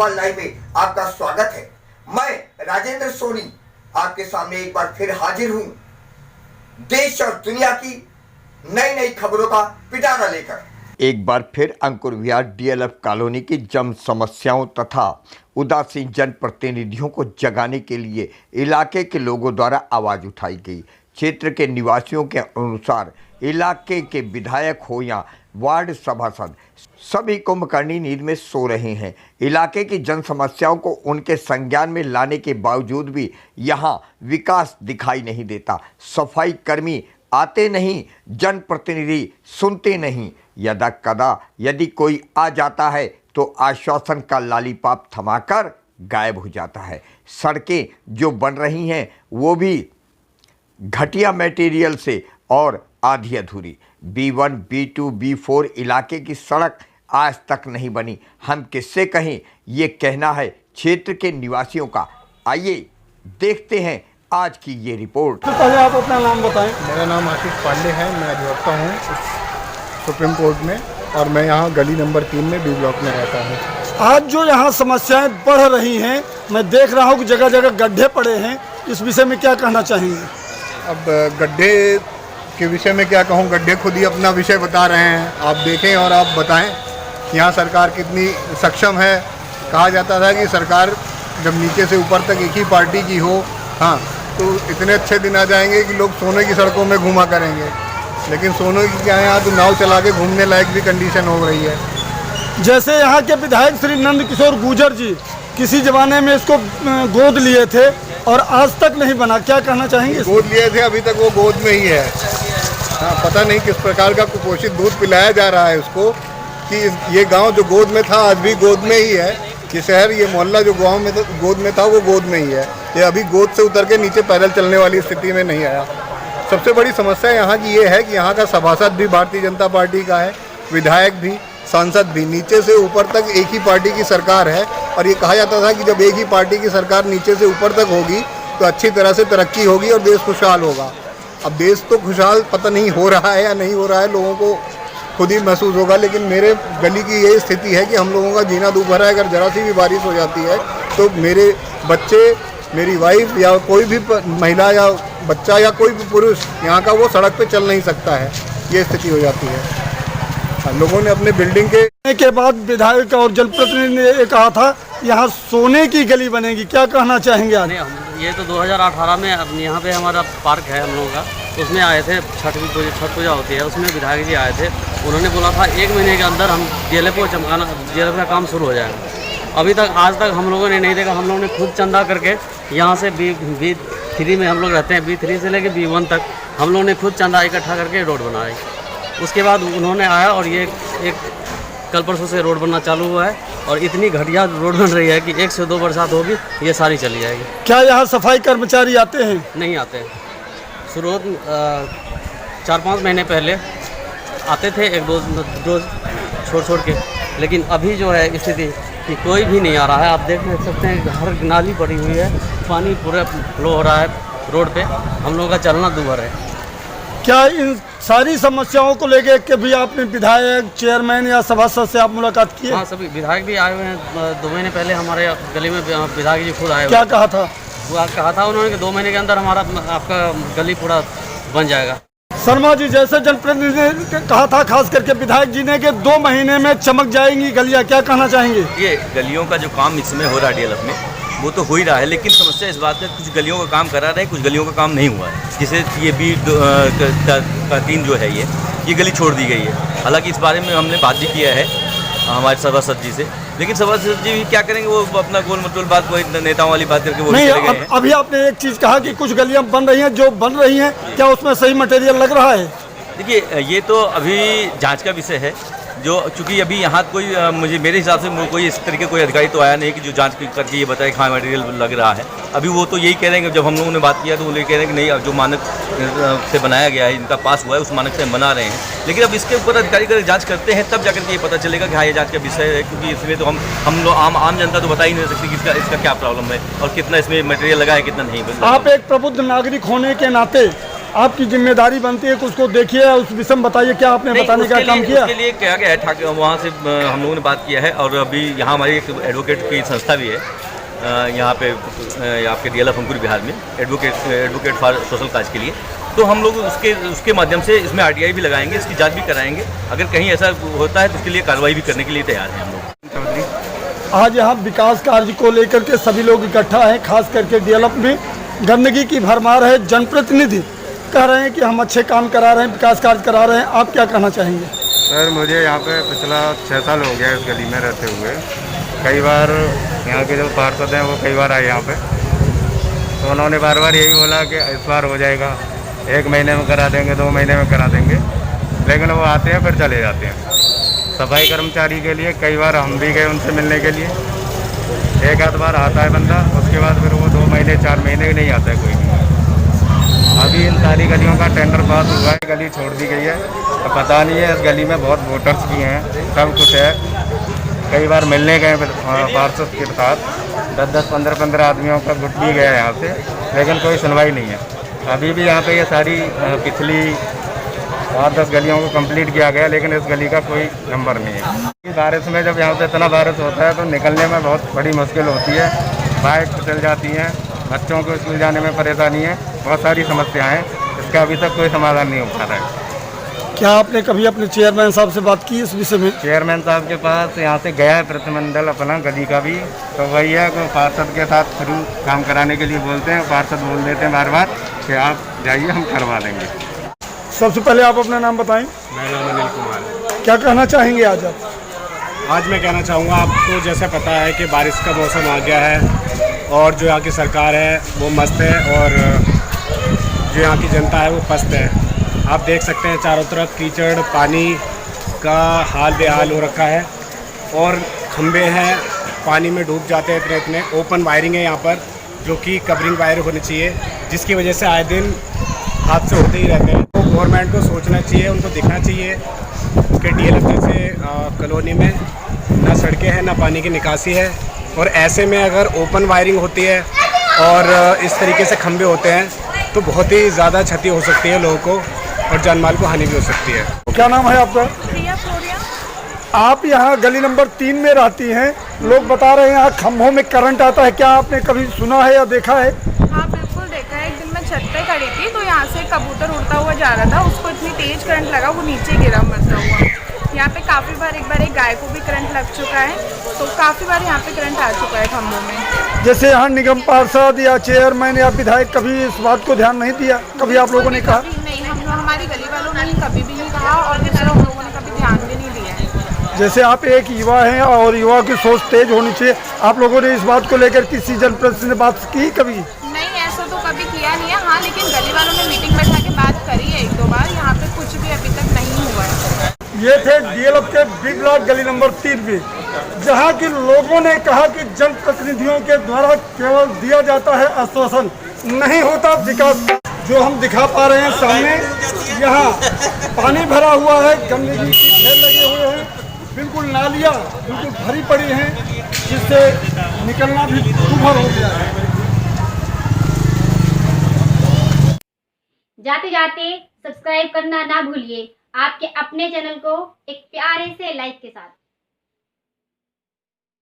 सवाल लाइव में आपका स्वागत है। मैं राजेंद्र सोनी आपके सामने एक बार फिर हाजिर हूं, देश और दुनिया की नई नई खबरों का पिटारा लेकर। एक बार फिर अंकुर विहार डीएलएफ कॉलोनी की जन समस्याओं तथा उदासीन जनप्रतिनिधियों को जगाने के लिए इलाके के लोगों द्वारा आवाज उठाई गई। क्षेत्र के निवासियों के अनुसार इलाके के विधायक हो या वार्ड सभासद सभी कुंभकर्णी नींद में सो रहे हैं। इलाके की जन समस्याओं को उनके संज्ञान में लाने के बावजूद भी यहां विकास दिखाई नहीं देता। सफाई कर्मी आते नहीं, जनप्रतिनिधि सुनते नहीं। यदा कदा यदि कोई आ जाता है तो आश्वासन का लालीपाप थमाकर गायब हो जाता है। सड़कें जो बन रही हैं वो भी घटिया मटेरियल से और आधी अधूरी। B1, B2, B4 इलाके की सड़क आज तक नहीं बनी। हम किससे कहें, ये कहना है क्षेत्र के निवासियों का। आइए देखते हैं आज की ये रिपोर्ट। तो पहले आप अपना नाम बताएं। मेरा नाम आशीष पांडे है, मैं अधिवक्ता हूँ सुप्रीम कोर्ट में और मैं यहाँ गली नंबर 3 में बी ब्लॉक में रहता हूँ। आज जो यहाँ समस्याएं बढ़ रही हैं, मैं देख रहा हूँ कि जगह जगह गड्ढे पड़े हैं, इस विषय में क्या कहना चाहेंगे? अब गड्ढे के विषय में क्या कहूँ, गड्ढे खुद ही अपना विषय बता रहे हैं। आप देखें और आप बताएं यहाँ सरकार कितनी सक्षम है। कहा जाता था कि सरकार जब नीचे से ऊपर तक एक ही पार्टी की हो, हाँ, तो इतने अच्छे दिन आ जाएंगे कि लोग सोने की सड़कों में घूमा करेंगे। लेकिन सोने की क्या है, यहाँ तो नाव चला के घूमने लायक भी कंडीशन हो रही है। जैसे यहाँ के विधायक श्री नंद किशोर गुर्जर जी किसी जमाने में इसको गोद लिए थे और आज तक नहीं बना, क्या कहना चाहेंगे? गोद लिए थे, अभी तक वो गोद में ही है। हाँ, पता नहीं किस प्रकार का कुपोषित दूध पिलाया जा रहा है उसको कि ये गांव जो गोद में था आज भी गोद में ही है। ये शहर, ये मोहल्ला जो गांव में गोद में था वो गोद में ही है। ये अभी गोद से उतर के नीचे पैदल चलने वाली स्थिति में नहीं आया। सबसे बड़ी समस्या यहाँ की ये है कि यहाँ का सभासद भी भारतीय जनता पार्टी का है, विधायक भी, सांसद भी, नीचे से ऊपर तक एक ही पार्टी की सरकार है। और ये कहा जाता था कि जब एक ही पार्टी की सरकार नीचे से ऊपर तक होगी तो अच्छी तरह से तरक्की होगी और देश खुशहाल होगा। अब देश तो खुशहाल पता नहीं हो रहा है या नहीं हो रहा है, लोगों को खुद ही महसूस होगा। लेकिन मेरे गली की ये स्थिति है कि हम लोगों का जीना दूभर है। अगर ज़रा सी भी बारिश हो जाती है तो मेरे बच्चे, मेरी वाइफ या कोई भी महिला या बच्चा या कोई भी पुरुष यहाँ का वो सड़क पे चल नहीं सकता है। ये स्थिति हो जाती है। लोगों ने अपने बिल्डिंग के बाद विधायक और जनप्रतिनिधि ने ये कहा था यहाँ सोने की गली बनेगी, क्या कहना चाहेंगे आज? ये तो 2018 में यहाँ पे हमारा पार्क है हम लोगों का, उसमें आए थे। छठ पूजा होती है, उसमें विधायक जी आए थे। उन्होंने बोला था 1 महीने के अंदर हम डीएलएफ को चमकाना, डीएलएफ का काम शुरू हो जाएगा। अभी तक आज तक हम लोगों ने नहीं देखा। हम लोगों ने खुद चंदा करके यहाँ से B3 में हम लोग रहते हैं, B3 से लेके B1 तक हम लोगों ने खुद चंदा इकट्ठा करके रोड बनाई। उसके बाद उन्होंने आया और ये एक कल परसों से रोड बनना चालू हुआ है और इतनी घटिया रोड बन रही है कि 1 से 2 बरसात होगी ये सारी चली जाएगी। क्या यहाँ सफाई कर्मचारी आते हैं? नहीं आते हैं। शुरुआत 4-5 महीने पहले आते थे, 1-2 छोड़ के, लेकिन अभी जो है स्थिति कि कोई भी नहीं आ रहा है। आप देख सकते हैं हर नाली पड़ी हुई है, पानी पूरा फ्लो हो रहा है रोड पे। हम लोगों का चलना दूभर है। क्या इन सारी समस्याओं को लेके कभी आपने विधायक, चेयरमैन या सभासद से आप मुलाकात की है? हाँ, सभी विधायक भी आए हुए हैं। 2 महीने पहले हमारे गली में विधायक जी खुद आए हुए। क्या कहा था? वो कहा था उन्होंने कि 2 महीने के अंदर हमारा आपका गली पूरा बन जाएगा। शर्मा जी, जैसे जनप्रतिनिधि ने कहा था, खास करके विधायक जी ने, कि 2 महीने में चमक जाएंगी गलियां, क्या कहना चाहेंगे? ये गलियों का जो काम इस समय हो रहा है डीएलएफ में वो तो हो ही रहा है, लेकिन समस्या इस बात है कुछ गलियों का काम करा रहे हैं, कुछ गलियों का काम नहीं हुआ है। जैसे ये B3 जो है ये गली छोड़ दी गई है। हालांकि इस बारे में हमने बात भी किया है हमारे सभासद जी से, लेकिन सभासद जी भी क्या करेंगे, वो अपना गोल मटोल बात, कोई नेताओं वाली बात करके वो नहीं। चले गए हैं। अभी आपने एक चीज़ कहा कि कुछ गलियां बन रही हैं, जो बन रही हैं क्या उसमें सही मटेरियल लग रहा है? देखिए, ये तो अभी जांच का विषय है। जो चूँकि अभी यहाँ कोई मेरे हिसाब से कोई इस तरीके कोई अधिकारी तो आया नहीं कि जो जांच करके ये बताए कि हाँ मटेरियल लग रहा है। अभी वो तो यही कह रहे हैं कि जब हम लोगों ने बात किया तो वो ये कह रहे हैं कि नहीं, जो मानक से बनाया गया है, इनका पास हुआ है, उस मानक से हम बना रहे हैं। लेकिन अब इसके ऊपर अधिकारी का जांच करते हैं तब जाकर के ये पता चलेगा कि हाँ ये जांच का विषय है। क्योंकि इसमें तो हम लोग आम जनता तो बता ही नहीं सकती कि इसका क्या प्रॉब्लम है और कितना इसमें मटेरियल लगा है, कितना नहीं। आप एक प्रबुद्ध नागरिक होने के नाते आपकी जिम्मेदारी बनती है कि उसको देखिए, उस विषय में बताइए क्या आपने नहीं, बताने का उसके काम लिए- किया? उसके लिए क्या गया है, वहाँ से हम लोगों ने बात किया है और अभी यहाँ हमारी एक एडवोकेट की संस्था भी है यहाँ पे आपके DLF अंकुर बिहार में, एडवोकेट फॉर सोशल काज के लिए। तो हम लोग उसके माध्यम से इसमें RTI भी लगाएंगे, इसकी जांच भी कराएंगे। अगर कहीं ऐसा होता है तो उसके लिए कार्रवाई भी करने के लिए तैयार हैं हम लोग। आज यहाँ विकास कार्य को लेकर के सभी लोग इकट्ठा हैं, खास करके DLF में गंदगी की भरमार है। जनप्रतिनिधि कह रहे हैं कि हम अच्छे काम करा रहे हैं, विकास कार्य करा रहे हैं, आप क्या कहना चाहेंगे? सर मुझे यहाँ पे पिछला 6 साल हो गया इस गली में रहते हुए। कई बार यहाँ के जो पार्षद हैं वो कई बार आए यहाँ पे, तो उन्होंने बार बार यही बोला कि इस बार हो जाएगा, 1 महीने में करा देंगे, 2 महीने में करा देंगे, लेकिन वो आते हैं फिर चले जाते हैं। सफाई कर्मचारी के लिए कई बार हम भी गए उनसे मिलने के लिए, एक आध बार आता है बंदा, उसके बाद फिर वो 2 महीने 4 महीने नहीं आता है कोई भी। अभी इन सारी गलियों का टेंडर पास हुआ है, गली छोड़ दी गई है, तो पता नहीं है इस गली में बहुत वोटर्स भी हैं, सब कुछ है। कई बार मिलने गए पार्षद के साथ, 10-10, 15-15 आदमियों का गुट भी गया यहाँ से, लेकिन कोई सुनवाई नहीं है। अभी भी यहाँ पे ये सारी पिछली 8-10 गलियों को कंप्लीट किया गया, लेकिन इस गली का कोई नंबर नहीं है। बारिश में जब यहाँ पे इतना बारिश होता है तो निकलने में बहुत बड़ी मुश्किल होती है, बाइक चल जाती हैं, बच्चों को स्कूल जाने में परेशानी है, बहुत सारी समस्याएं हैं। इसका अभी तक कोई समाधान नहीं हो पा रहा है। क्या आपने कभी अपने चेयरमैन साहब से बात की इस विषय में? चेयरमैन साहब के पास यहाँ से गया है प्रतिनिधिमंडल अपना गली का भी, तो वही है कि पार्षद के साथ शुरू काम कराने के लिए बोलते हैं, पार्षद बोल देते हैं बार बार कि आप जाइए हम करवा देंगे। सबसे पहले आप अपना नाम बताएं। मेरा नाम अनिल कुमार। क्या कहना चाहेंगे आज आप? आज मैं कहना चाहूँगा, आपको जैसे पता है कि बारिश का मौसम आ गया है और जो यहाँ की सरकार है वो मस्त है और जो यहाँ की जनता है वो पस्त है। आप देख सकते हैं चारों तरफ कीचड़, पानी का हाल बेहाल हो रखा है और खंबे हैं पानी में डूब जाते हैं इतने। ओपन वायरिंग है यहाँ पर, जो कि कवरिंग वायर होनी चाहिए, जिसकी वजह से आए दिन हादसे होते ही रहते हैं। तो गवर्नमेंट को सोचना चाहिए, उनको दिखना चाहिए कि DLF जैसे कॉलोनी में ना सड़कें हैं ना पानी की निकासी है, और ऐसे में अगर ओपन वायरिंग होती है और इस तरीके से खंबे होते हैं तो बहुत ही ज़्यादा क्षति हो सकती है लोगों को और जानमाल को हानि भी हो सकती है। क्या नाम है आपका? प्रिया फ्लोरिया। आप यहाँ गली नंबर 3 में रहती हैं, लोग बता रहे हैं यहाँ खम्भों में करंट आता है, क्या आपने कभी सुना है या देखा है? हाँ बिल्कुल देखा है। एक दिन मैं छत पे खड़ी थी तो यहाँ से कबूतर उड़ता हुआ जा रहा था, उसको इतनी तेज करंट लगा वो नीचे गिरा मरता हुआ। यहाँ पे काफ़ी बार एक गाय को भी करंट लग चुका है, तो काफ़ी बार यहाँ पे करंट आ चुका है खम्भों में। जैसे यहाँ निगम पार्षद या चेयरमैन या विधायक कभी इस बात को ध्यान नहीं दिया, कभी आप लोगों ने कहा? नहीं, हमारी गली वालों ने कभी भी नहीं कहा और दूसरे हम लोगों ने कभी ध्यान भी नहीं दिया है। जैसे आप एक युवा हैं और युवा की सोच तेज होनी चाहिए, आप लोगों ने इस बात को लेकर किसी जनप्रतिनिधि से बात की कभी? नहीं, ऐसा तो कभी किया नहीं है। हाँ, लेकिन गली वालों ने मीटिंग बैठा के बात करी है 1-2 बार, यहाँ पे कुछ भी अभी तक नहीं हुआ है। ये थे DLF के बी ब्लॉक गली नंबर 3 में, जहाँ के लोगों ने कहा कि जनप्रतिनिधियों के द्वारा केवल दिया जाता है आश्वासन, नहीं होता विकास। जो हम दिखा पा रहे हैं सामने, यहाँ पानी भरा हुआ है, गंदगी की ढेर लगे हुए हैं, बिल्कुल नालियाँ बिल्कुल भरी पड़ी हैं, जिससे निकलना भी दुभर हो गया है। जाते जाते सब्सक्राइब करना ना भूलिए, आपके अपने चैनल को एक प्यारे से लाइक के साथ।